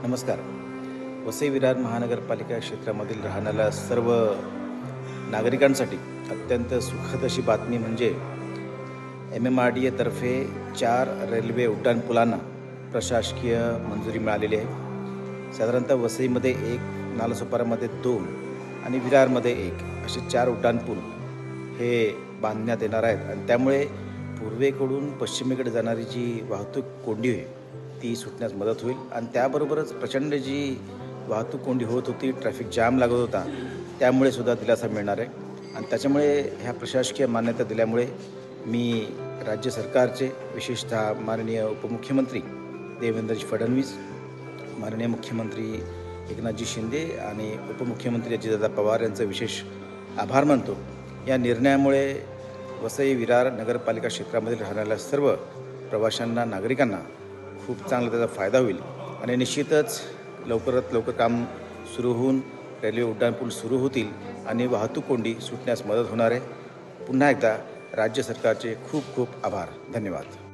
नमस्कार. वसई विरार महानगरपालिका क्षेत्रामधील राहणाऱ्या सर्व नागरिकांसाठी अत्यंत सुखद अशी बातमी म्हणजे MMRDA तर्फे 4 रेल्वे उड्डाणपुलांना प्रशासकीय मंजुरी मिळालेली आहे. साधारणतः वसईमध्ये 1, नालासोपारामध्ये 2 आणि विरारमध्ये 1 असे 4 उड्डाणपूल हे बांधण्यात येणार आहेत आणि त्यामुळे पूर्वेकडून पश्चिमेकडे जाणारी जी वाहतूक कोंडी आहे ती सुटण्यास मदत होईल आणि त्याबरोबरच प्रचंड जी वाहतूक कोंडी होत होती, ट्रॅफिक जाम लागत होता, त्यामुळे सुद्धा दिलासा मिळणार आहे. आणि त्याच्यामुळे ह्या प्रशासकीय मान्यता दिल्यामुळे मी राज्य सरकारचे विशेषतः माननीय उपमुख्यमंत्री देवेंद्रजी फडणवीस, माननीय मुख्यमंत्री एकनाथजी शिंदे आणि उपमुख्यमंत्री अजितदादा पवार यांचं विशेष आभार मानतो. या निर्णयामुळे वसई विरार नगरपालिका क्षेत्रामधील राहणाऱ्या सर्व प्रवाशांना, नागरिकांना खूप चांगला त्याचा फायदा होईल आणि निश्चितच लवकरात लवकर काम सुरू होऊन रेल्वे उड्डाणपूल सुरू होतील आणि वाहतूक कोंडी सुटण्यास मदत होणार आहे. पुन्हा एकदा राज्य सरकारचे खूप खूप आभार. धन्यवाद.